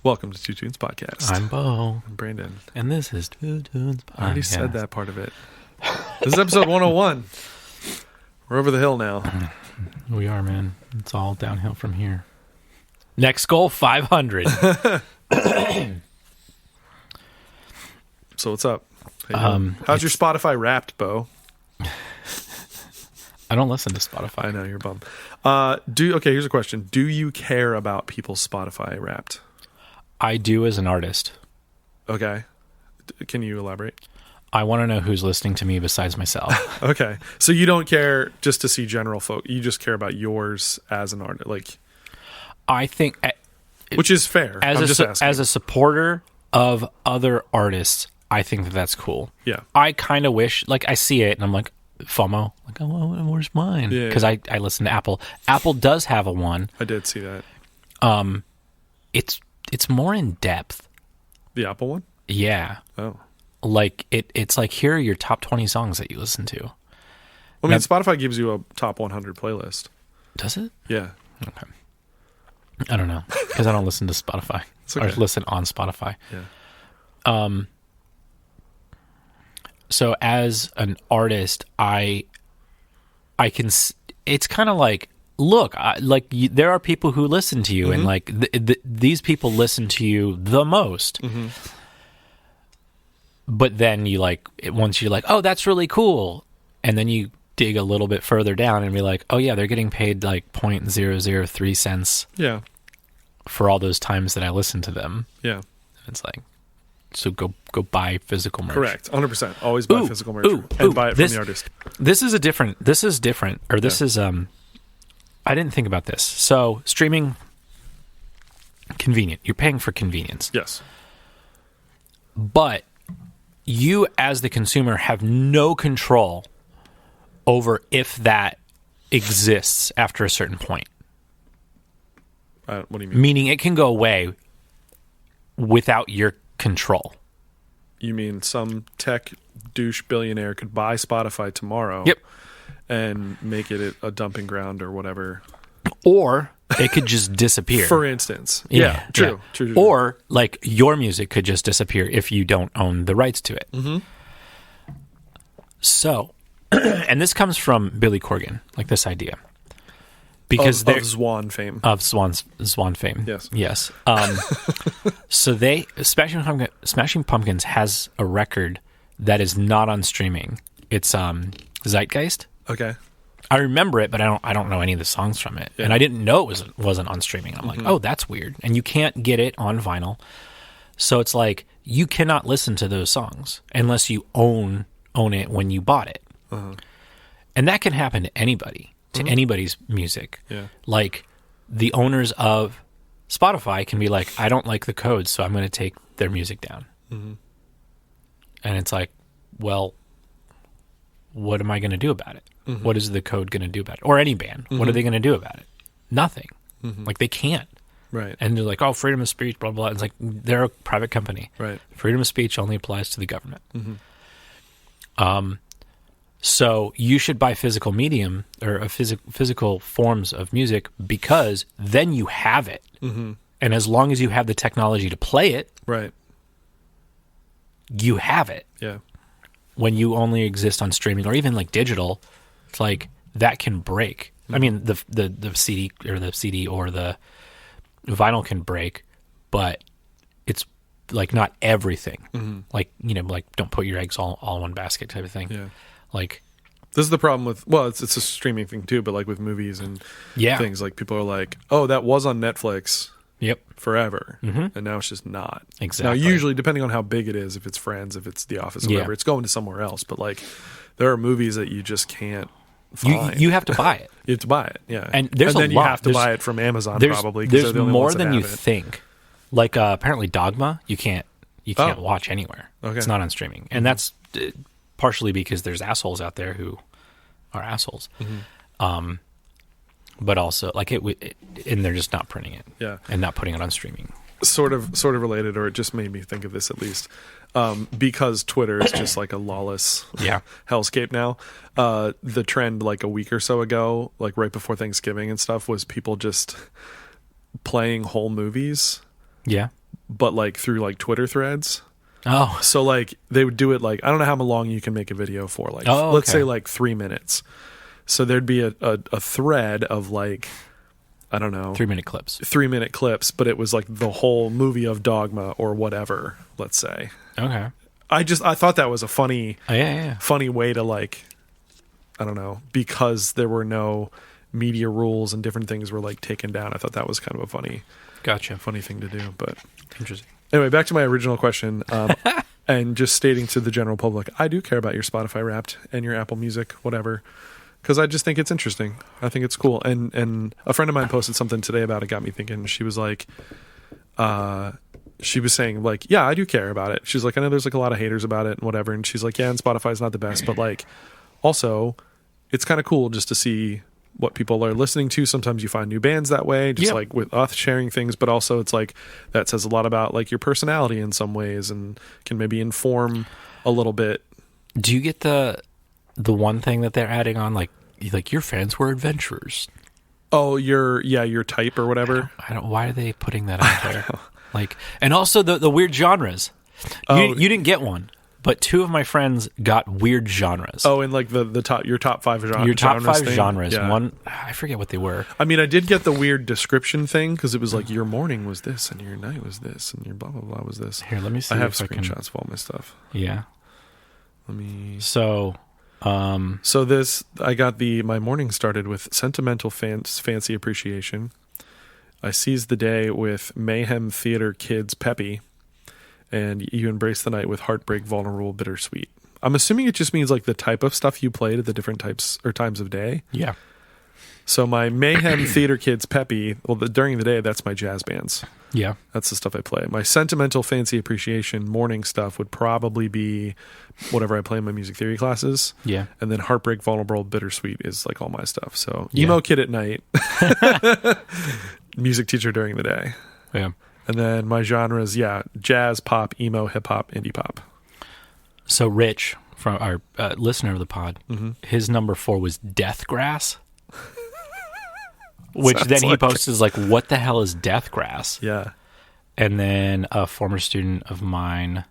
Welcome to Two Tunes Podcast. I'm Bo. I'm Brandon. And this is Two Tunes Podcast. I already said that part of it. This is episode 101. We're over the hill now. We are, man. It's all downhill from here. Next goal, 500. So what's up? How's your Spotify Wrapped, Bo? I don't listen to Spotify. I know, you're bummed. Okay, here's a question. Do you care about people's Spotify Wrapped? I do as an artist. Okay. Can you elaborate? I want to know who's listening to me besides myself. Okay. So you don't care just to see general folk. You just care about yours as an artist. Like, I think... which is fair. As a supporter of other artists, I think that that's cool. Yeah. I kind of wish... Like, I see it, and I'm like, FOMO. Like, oh, well, where's mine? Because I listen to Apple. Apple does have a one. I did see that. It's more in depth. The Apple one? Yeah. Oh. Like, it's like, here are your top 20 songs that you listen to. I mean, Spotify gives you a top 100 playlist. Does it? Yeah. Okay. I don't know, because I don't listen to Spotify. Okay. Or listen on Spotify. Yeah. So as an artist, I can... It's kind of like, look, there are people who listen to you, and like these people listen to you the most. Mm-hmm. But then once you're like, oh, that's really cool, and then you dig a little bit further down and be like, oh yeah, they're getting paid like 0.003 cents. Yeah. For all those times that I listen to them. Yeah. It's like, so go buy physical merch. Correct. 100%. Always buy physical merch and buy it from the artist. This is different. I didn't think about this. So streaming, convenient. You're paying for convenience. Yes. But you as the consumer have no control over if that exists after a certain point. What do you mean? Meaning it can go away without your control. You mean some tech douche billionaire could buy Spotify tomorrow? Yep. And make it a dumping ground or whatever. Or it could just disappear. For instance. Yeah, true. Or like your music could just disappear if you don't own the rights to it. Mm-hmm. So, and this comes from Billy Corgan, like this idea. Because of Swan fame. Of Swan fame. Yes. Yes. So Smashing Pumpkins has a record that is not on streaming. It's Zeitgeist. Okay. I remember it, but I don't know any of the songs from it. Yeah. And I didn't know it wasn't on streaming. I'm like, oh, that's weird. And you can't get it on vinyl. So it's like, you cannot listen to those songs unless you own it when you bought it. Uh-huh. And that can happen to anybody, to anybody's music. Yeah. Like, the owners of Spotify can be like, I don't like the codes, so I'm going to take their music down. Mm-hmm. And it's like, well, what am I going to do about it? Mm-hmm. What is the code going to do about it? Or any band. Mm-hmm. What are they going to do about it? Nothing. Mm-hmm. Like, they can't. Right. And they're like, oh, freedom of speech, blah, blah, blah. It's like, they're a private company. Right. Freedom of speech only applies to the government. Mm-hmm. So you should buy physical medium or physical forms of music because then you have it. Mm-hmm. And as long as you have the technology to play it, right, you have it. Yeah. When you only exist on streaming or even like digital, it's like that can break. Mm-hmm. I mean, the CD or the vinyl can break, but it's like not everything. Mm-hmm. Like, like don't put your eggs all in one basket type of thing. Yeah. Like, this is the problem with, it's a streaming thing too, but like with movies and things, like people are like, oh, that was on Netflix forever. Mm-hmm. And now it's just not. Exactly. Now, usually, depending on how big it is, if it's Friends, if it's The Office, or whatever, it's going to somewhere else. But like, there are movies that you just can't find. You have to buy it. You have to buy it, yeah. And then you have to buy it from Amazon probably. There's more than you think. Like apparently Dogma, you can't watch anywhere. Okay. It's not on streaming. And that's partially because there's assholes out there who are assholes. Mm-hmm. But also like and they're just not printing it. Yeah. And not putting it on streaming. Sort of related, or it just made me think of this at least. Because Twitter is just like a lawless hellscape now. The trend like a week or so ago, like right before Thanksgiving and stuff, was people just playing whole movies. Yeah. but like through like Twitter threads. Oh, so like they would do it like, I don't know how long you can make a video for, like let's say like 3 minutes. So there'd be a thread of like, I don't know, 3-minute clips. 3-minute clips, but it was like the whole movie of Dogma or whatever, let's say. Okay. I thought that was a funny funny way to like, I don't know, because there were no media rules and different things were like taken down. I thought that was kind of a funny thing to do. But interesting. Anyway, back to my original question, and just stating to the general public, I do care about your Spotify Wrapped and your Apple Music, whatever, because I just think it's interesting. I think it's cool. And a friend of mine posted something today about it, got me thinking. She was like, she was saying like, yeah, I do care about it. She's like, I know there's like a lot of haters about it and whatever. And she's like, yeah, and Spotify's not the best, but like, also, it's kind of cool just to see what people are listening to. Sometimes you find new bands that way, just like with us sharing things, but also it's like that says a lot about like your personality in some ways and can maybe inform a little bit. Do you get the one thing that they're adding on, like your fans were adventurers? Oh, your type or whatever. I don't why are they putting that out there? Like, and also the weird genres. You didn't get one. But 2 of my friends got weird genres. Oh, and like your top 5 genres. Your top 5 thing? genres. Yeah. One, I forget what they were. I mean, I did get the weird description thing because it was like your morning was this, and your night was this, and your blah blah blah was this. Here, let me see. I have screenshots of all my stuff. Yeah. Let me. So this I got my morning started with sentimental fancy appreciation. I seized the day with Mayhem Theater Kids Peppy. And you embrace the night with heartbreak, vulnerable, bittersweet. I'm assuming it just means like the type of stuff you played at the different types or times of day. Yeah. So my Mayhem Theater Kids Peppy, well, during the day, that's my jazz bands. Yeah. That's the stuff I play. My sentimental fancy appreciation morning stuff would probably be whatever I play in my music theory classes. Yeah. And then heartbreak, vulnerable, bittersweet is like all my stuff. So emo kid at night, music teacher during the day. Yeah. And then my genres, jazz, pop, emo, hip-hop, indie pop. So Rich, from our listener of the pod, his number 4 was Deathgrass. Which then he posted like, what the hell is Deathgrass? Yeah. And then a former student of mine.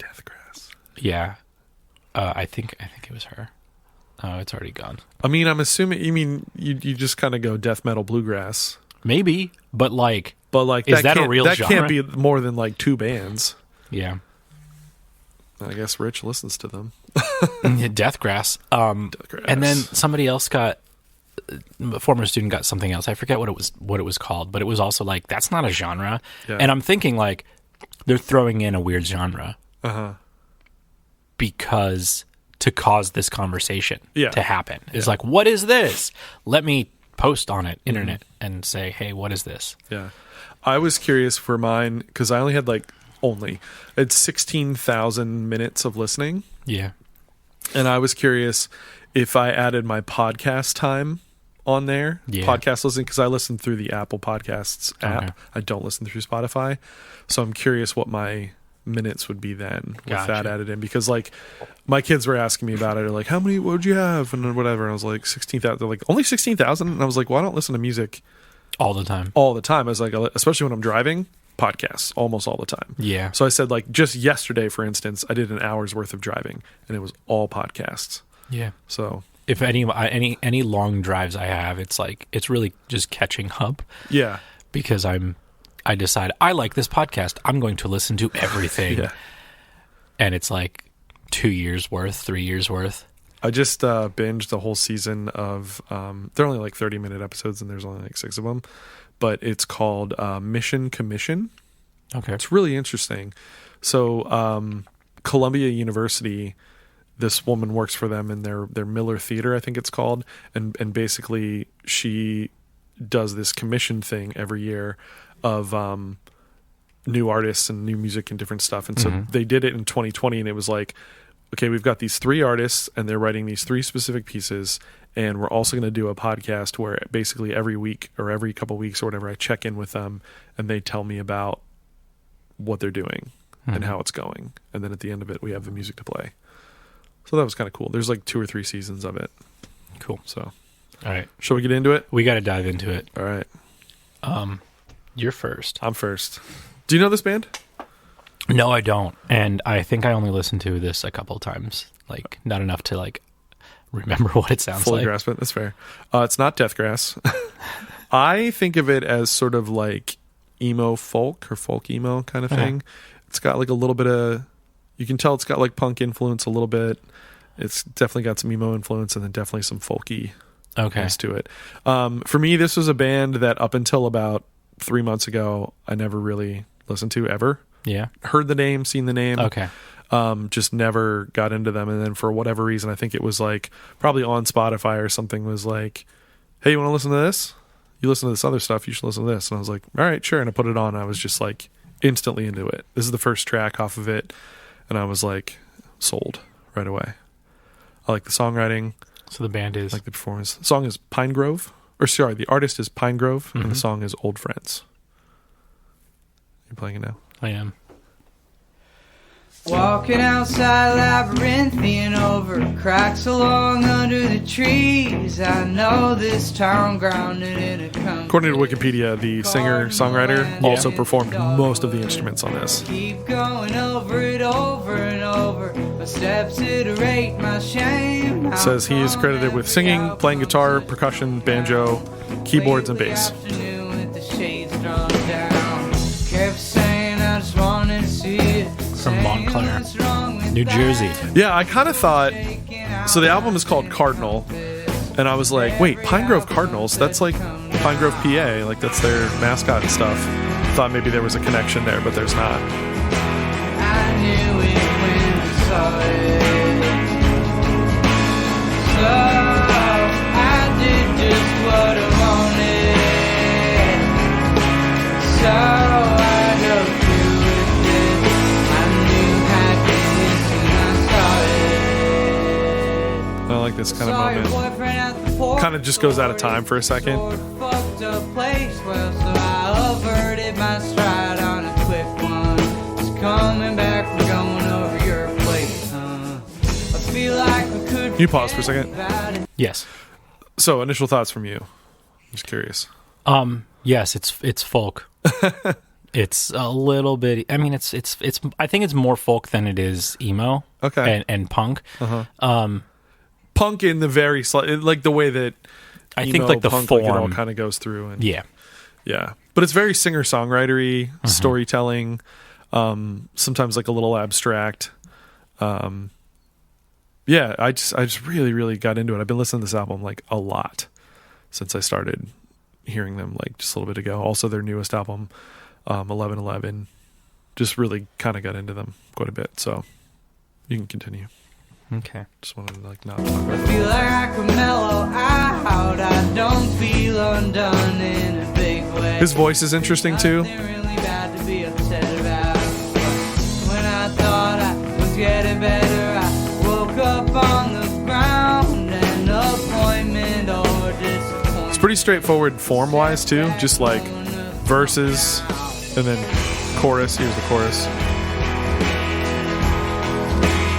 Deathgrass. Yeah. I think it was her. Oh, it's already gone. I mean, I'm assuming, you just kind of go death metal bluegrass. Maybe, but like... is that a real genre? That can't be more than like 2 bands. Yeah. I guess Rich listens to them. Deathgrass. Deathgrass. And then somebody else a former student got something else. I forget what it was called, but it was also like, that's not a genre. Yeah. And I'm thinking like, they're throwing in a weird genre. Uh-huh. Because to cause this conversation to happen. It's like, what is this? Let me post on it, internet, and say, hey, what is this? Yeah. I was curious for mine because I only had it's 16,000 minutes of listening. Yeah. And I was curious if I added my podcast time on there, podcast listening, because I listen through the Apple Podcasts app. Okay. I don't listen through Spotify. So I'm curious what my minutes would be then with that added in, because like my kids were asking me about it, or like, how many, what would you have, and whatever, and I was like 16,000. They're like, only 16,000, and I was like, well, I don't listen to music all the time. I was like, especially when I'm driving, podcasts almost all the time. Yeah. So I said, like, just yesterday, for instance, I did an hour's worth of driving, and it was all podcasts. Yeah. So if any long drives I have, it's like, it's really just catching up. Yeah. Because I decide I like this podcast. I'm going to listen to everything. Yeah. And it's like 2 years worth, 3 years worth. I just binged the whole season of, they're only like 30-minute episodes and there's only like 6 of them, but it's called Mission Commission. Okay. It's really interesting. So Columbia University, this woman works for them in their Miller Theater, I think it's called. And basically she does this commission thing every year of new artists and new music and different stuff. And so they did it in 2020, and it was like, okay, we've got these 3 artists and they're writing these 3 specific pieces, and we're also going to do a podcast where basically every week or every couple of weeks or whatever, I check in with them and they tell me about what they're doing and how it's going. And then at the end of it, we have the music to play. So that was kind of cool. There's like 2 or 3 seasons of it. Cool. So, all right. Shall we get into it? We got to dive into it. All right. You're first. I'm first. Do you know this band? No, I don't. And I think I only listened to this a couple of times. Like, not enough to, like, remember what it sounds Fully like. grasp it. That's fair. It's not Deathgrass. I think of it as sort of like emo folk or folk emo kind of thing. It's got like a little bit of, you can tell it's got like punk influence a little bit. It's definitely got some emo influence and then definitely some folky to it. For me, this was a band that up until about 3 months ago, I never really listened to ever. Yeah. Heard the name, seen the name. Okay. Just never got into them. And then for whatever reason, I think it was like probably on Spotify or something was like, hey, you want to listen to this? You listen to this other stuff, you should listen to this. And I was like, all right, sure. And I put it on. I was just like instantly into it. This is the first track off of it. And I was like sold right away. I like the songwriting. So the band is? I like the performance. The song is Pinegrove. Or sorry, the artist is Pinegrove. And the song is Old Friends. You're playing it now? I am. Walking outside labyrinthian over cracks along under the trees. I know this town grounded in a country. According to Wikipedia, the singer-songwriter also performed most of the instruments on this. Keep going over it over and over. My steps iterate my shame. It says he is credited with singing, playing guitar, percussion, banjo, keyboards, and bass. From Montclair, New Jersey. Yeah, I kind of thought... So the album is called Cardinal, and I was like, wait, Pinegrove Cardinals? That's like Pinegrove, PA. Like, that's their mascot and stuff. Thought maybe there was a connection there, but there's not. I knew it when I saw it. So I did just what I wanted. So I go through with it. I knew happiness when I saw it. I like this kind of moment. Kind of just goes out of time for a second. Fucked up place, well, so I averted my stride on a quick one. Just coming back from going over your place, I feel like we could. Can you pause for a second? Yes. So, initial thoughts from you. Just curious. Yes, it's folk. It's a little bit. I mean, it's. I think it's more folk than it is emo. Okay. And punk. Punk in the very like the way that I think like the punk, form like it all kind of goes through. And, yeah. But it's very singer-songwritery, storytelling. Sometimes like a little abstract. I just really, really got into it. I've been listening to this album like a lot since I started hearing them like just a little bit ago. Also their newest album, 1111, just really kind of got into them quite a bit. So you can continue. Okay. Just wanted to like not talk about I feel like I can mellow out. I don't feel undone in a big way. His voice is interesting too. Nothing really bad to be upset about. When I thought I was getting better, I woke up on the ground. An appointment or disappointment. It's pretty straightforward form-wise too. Just like verses and then chorus. Here's the chorus.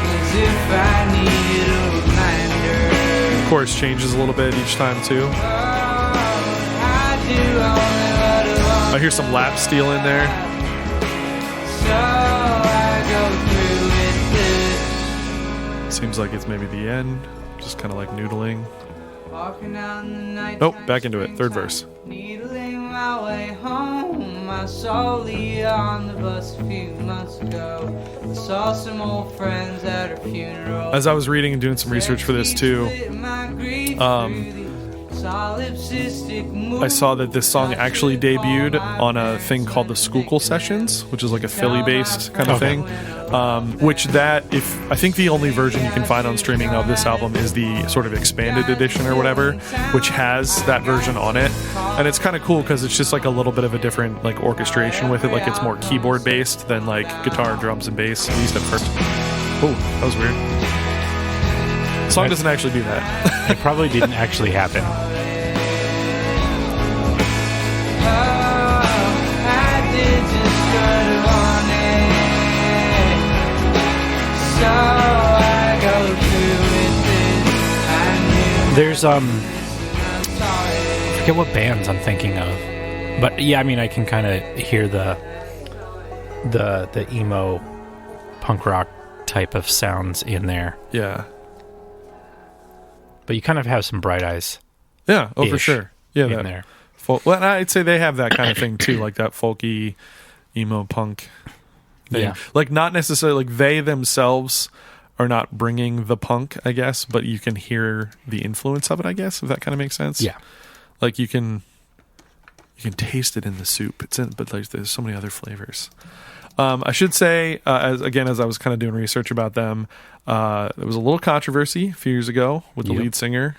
As if I needed a reminder. Chorus changes a little bit each time too. I do only what I want. I hear some lap steel in there. So I go through with it. Seems like it's maybe the end. Just kind of like noodling. Walking out in the night. Oh, back into it. Third verse. Needling my way home. I saw Leah on the bus a few months ago. I saw some old friends at her funeral. As I was reading and doing some research for this too, I saw that this song actually debuted on a thing called the Schuylkill Sessions, which is like a Philly-based kind of thing. Which if I think the only version you can find on streaming of this album is the sort of expanded edition or whatever, which has that version on it, and it's kind of cool because it's just like a little bit of a different like orchestration with it. Like it's more keyboard based than like guitar, drums, and bass. I used it first. Oh, that was weird. The song doesn't actually do that. It probably didn't actually happen. There's I forget what bands I'm thinking of, but yeah, I mean I can kind of hear the the emo punk rock type of sounds in there. Yeah. But you kind of have some Bright Eyes. Yeah, oh, for sure. Yeah, in there. Well, I'd say they have that kind of thing too, like that folky emo punk thing. Yeah. Like not necessarily like they themselves are not bringing the punk, I guess, but you can hear the influence of it, I guess, if that kind of makes sense. Yeah. Like you can taste it in the soup. But like there's so many other flavors. I should say, as I was kind of doing research about them, there was a little controversy a few years ago with the lead singer.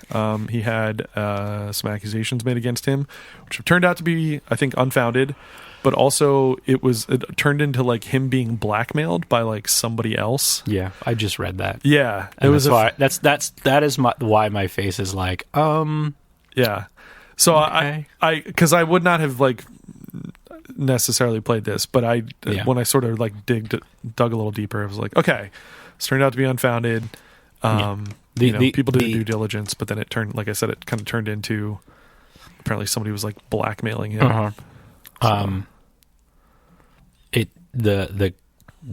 He had some accusations made against him, which have turned out to be, I think, unfounded. But also, it turned into like him being blackmailed by like somebody else. Yeah, I just read that. Yeah, and that is why my face is like, yeah. So okay. Because I would not have like necessarily played this, but when I sort of like dug a little deeper, I was like, okay, it's turned out to be unfounded. People did due diligence, but then it turned, like I said, it kind of turned into apparently somebody was like blackmailing him. Uh-huh. So.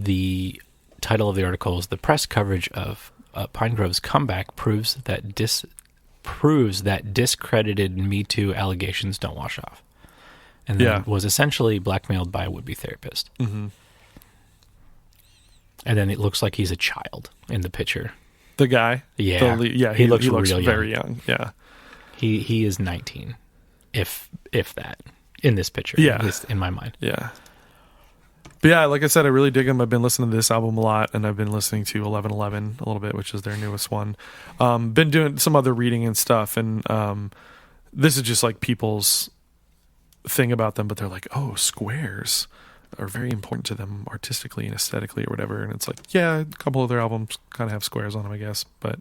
The title of the article is "The Press Coverage of Pinegrove's Comeback proves that discredited Me Too allegations don't wash off," and then was essentially blackmailed by a would-be therapist. Mm-hmm. And then it looks like he's a child in the picture. The guy, he looks real very young. Yeah, he is 19, if that, in this picture. Yeah, at least in my mind. Yeah. But yeah, like I said, I really dig them. I've been listening to this album a lot, and I've been listening to 1111 a little bit, which is their newest one. Been doing some other reading and stuff, and this is just like people's thing about them, but they're like, oh, squares are very important to them artistically and aesthetically or whatever. And it's like, yeah, a couple of their albums kind of have squares on them, I guess. But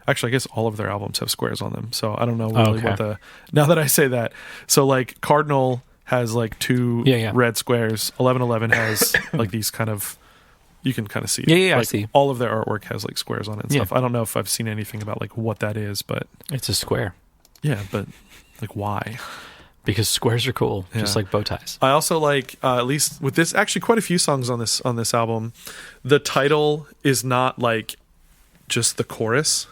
actually, I guess all of their albums have squares on them. So I don't know really what now that I say that. So like Cardinal has like two red squares. 1111 has like these kind of, you can kind of see it. Yeah, like, I see. All of their artwork has like squares on it and stuff. I don't know if I've seen anything about like what that is, but it's a square. Yeah, but like why? Because squares are cool, just like bow ties. I also like, at least with this, actually quite a few songs on this album, the title is not like just the chorus.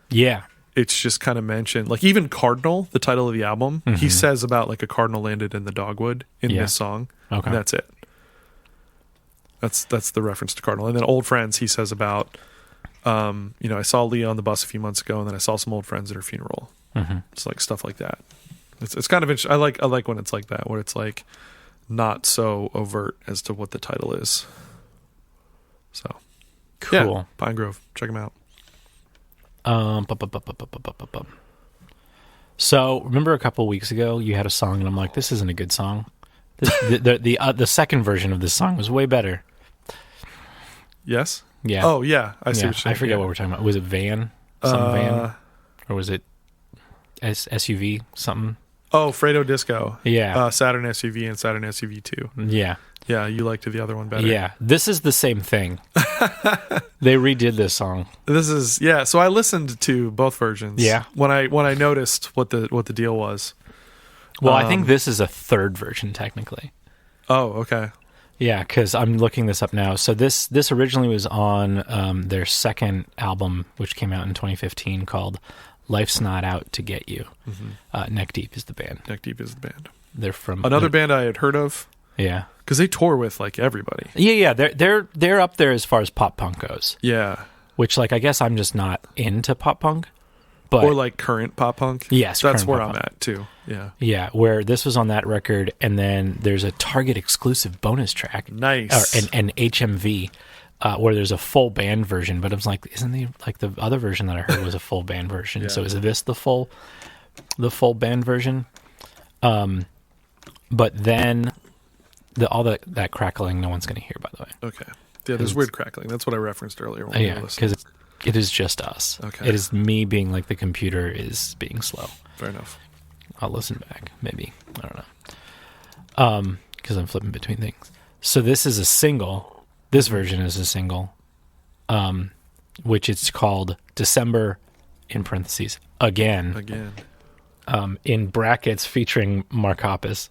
Yeah. It's just kind of mentioned, like even Cardinal, the title of the album, he says about like a cardinal landed in the dogwood in this song. Okay. And that's it. That's the reference to Cardinal. And then Old Friends, he says about, I saw Leah on the bus a few months ago, and then I saw some old friends at her funeral. Mm-hmm. It's like stuff like that. It's kind of interesting. I like when it's like that, where it's like not so overt as to what the title is. So cool. Yeah, Pinegrove, check them out. So remember a couple of weeks ago you had a song and I'm like, this isn't a good song. The second version of this song was way better. Yes. Yeah. Oh yeah. I see. What you're saying. I forget what we're talking about. Was it van? Van? Or was it SUV? Something? Oh, Fredo Disco. Yeah. Saturn SUV and Saturn SUV 2. Yeah. Yeah, you liked the other one better. Yeah, this is the same thing. They redid this song. This is so I listened to both versions. Yeah. When I noticed what the deal was. Well, I think this is a third version technically. Oh, okay. Yeah, because I'm looking this up now. So this originally was on their second album, which came out in 2015, called "Life's Not Out to Get You." Mm-hmm. Neck Deep is the band. Neck Deep is the band. They're from another band I had heard of. Yeah. Because they tour with like everybody. Yeah, they're up there as far as pop punk goes. Yeah, which like I guess I'm just not into pop punk, but or like current pop punk. Yes, that's where I'm at too. Yeah, where this was on that record, and then there's a Target exclusive bonus track, nice, an HMV, where there's a full band version. But I was like, isn't the other version that I heard was a full band version? Yeah. So is this the full band version? But then. All that crackling, no one's going to hear, by the way. Okay. Yeah, there's weird crackling. That's what I referenced earlier. Yeah, because it is just us. Okay. It is me being like the computer is being slow. Fair enough. I'll listen back, maybe. I don't know. Because I'm flipping between things. So this is a single. This version is a single, which it's called December, in parentheses, Again. Again. In brackets featuring Mark Hoppus.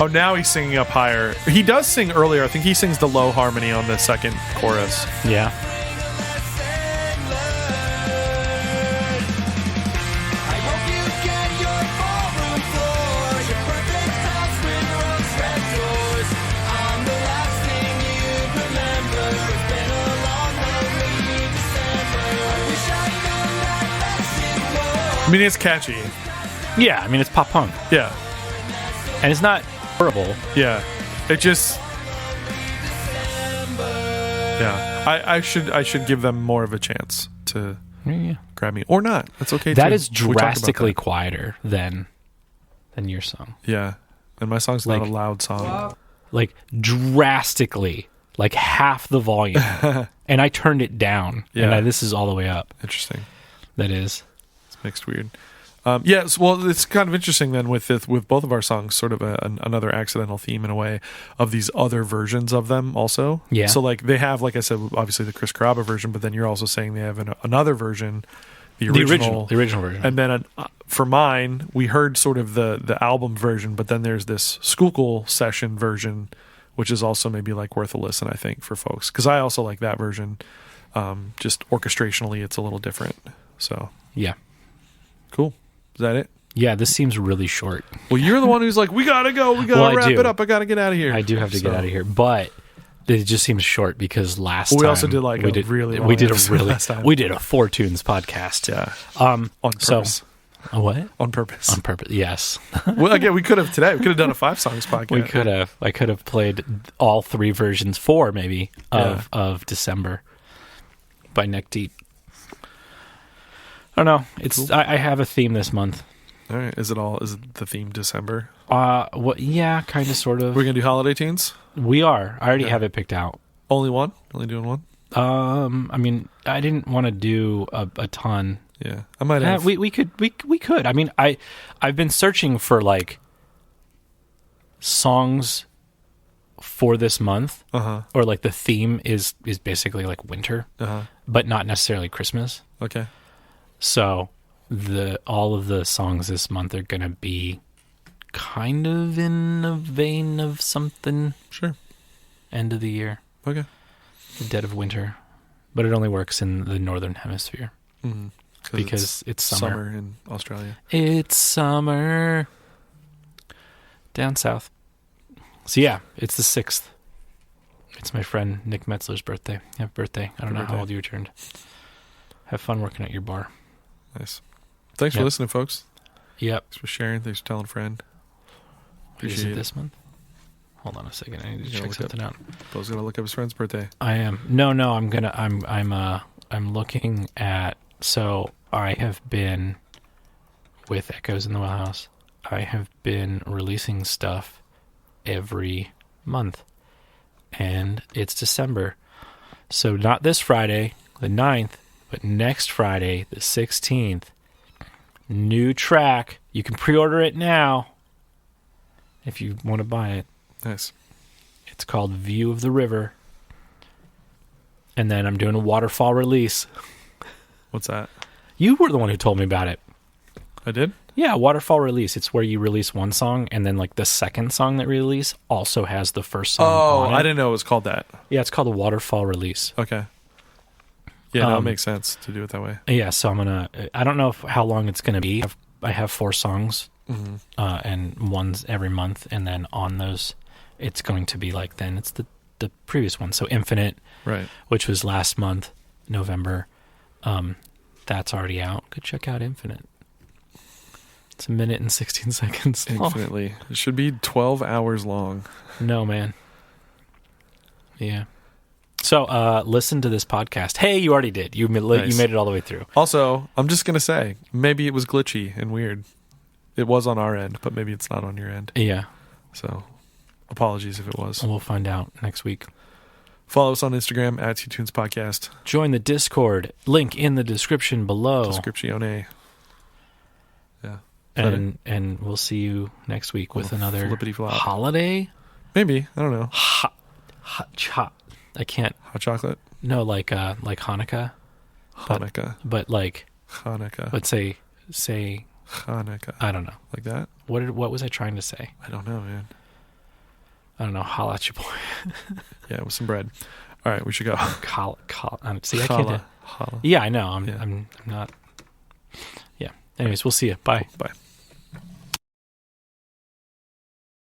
Oh, now he's singing up higher. He does sing earlier. I think he sings the low harmony on the second chorus. Yeah. I hope you get your ballroom floor, your perfect house with rose red doors. I'm the last thing you remember. It's been a long, lonely December. I wish I'd known that lesson more. I mean, it's catchy. Yeah, I mean, it's pop punk. Yeah. And it's not horrible. Yeah. It just... Yeah. I should give them more of a chance to Yeah. grab me. Or not. That's okay, That too. is We talked about drastically that. quieter than your song. Yeah. And my song's not Like- a loud song. Like, drastically. Like, half the volume. And I turned it down. Yeah. And this is all the way up. Interesting. That is. It's mixed weird. Yes, well, it's kind of interesting then with both of our songs, sort of another accidental theme in a way of these other versions of them also. Yeah. So like they have, like I said, obviously the Chris Carrabba version, but then you're also saying they have another version, the original version. and then for mine, we heard sort of the album version, but then there's this Schuylkill session version, which is also maybe like worth a listen, I think, for folks, because I also like that version. Just orchestrationally, it's a little different. So Yeah. cool. Is that it? Yeah, this seems really short. Well, you're the one who's like, we gotta go, we gotta Well, I wrap do. it up, I gotta get out of here. I do have to get out of here, but it just seems short because last Well, we time also did, like, a really long we did episode last time. we did a 4 tunes podcast. Yeah. On purpose. So, a what? On purpose. On purpose. Yes. Well, again, we could have today. We could have done a 5 songs podcast. We could have. I could have played all 3 versions, 4 maybe of December by Neck Deep. I don't know. It's Cool. I have a theme this month. All right. Is it the theme December? What? Yeah, kind of, sort of. We're gonna do holiday tunes. We are. I already Yeah. have it picked out. Only one. Only doing one. I mean, I didn't want to do a ton. Yeah, I might have. We could. I mean, I've been searching for like songs for this month, or like the theme is basically like winter, but not necessarily Christmas. Okay. So all of the songs this month are gonna be kind of in a vein of something. Sure. End of the year, Okay. the dead of winter, but it only works in the northern hemisphere because it's summer. in Australia. It's summer down south. So yeah, it's the 6th. It's my friend Nick Metzler's birthday. Happy birthday. I don't know how old you turned. Have fun working at your bar. Nice. Thanks for Yep. listening, folks. Yep. Thanks for sharing. Thanks for telling a friend. Is Appreciate it it. this month? Hold on a second. I need to You gotta check look something out. Bo's gonna look up his friend's birthday. I am. No, I'm looking at, so I have been with Echoes in the Well House. I have been releasing stuff every month. And it's December. So not this Friday, the 9th, but next Friday, the 16th. New track. You can pre-order it now if you want to buy it. Nice. It's called View of the River. And then I'm doing a waterfall release. What's that? You were the one who told me about it. I did? Yeah, waterfall release. It's where you release one song and then like the second song that we release also has the first song on it. I didn't know it was called that. Yeah, it's called a waterfall release. Okay. Yeah, no, it makes sense to do it that way. Yeah, so I don't know how long it's going to be. I have 4 songs and one's every month. And then on those, it's going to be like, then it's the previous one. So Infinite, Right. which was last month, November. That's already out. Go check out Infinite. It's 1 minute and 16 seconds long. Infinitely. It should be 12 hours long. No, man. Yeah. So, listen to this podcast. Hey, you already did. You made it all the way through. Also, I'm just going to say, maybe it was glitchy and weird. It was on our end, but maybe it's not on your end. Yeah. So, apologies if it was. We'll find out next week. Follow us on Instagram at Tunes Podcast. Join the Discord. Link in the description below. Descriptione. Yeah. And we'll see you next week with another flippity-flop. holiday. Maybe. I don't know. Hot. I can't. Hot chocolate? No, like Hanukkah. Hanukkah. But like, Hanukkah. let's say Hanukkah. I don't know. Like that? What was I trying to say? I don't know, man. I don't know. Holla at your boy. Yeah, with some bread. All right, we should go. See, I can't. Holla. Yeah, I know. Yeah. I'm not. Yeah. Anyways, we'll see you. Bye. Bye.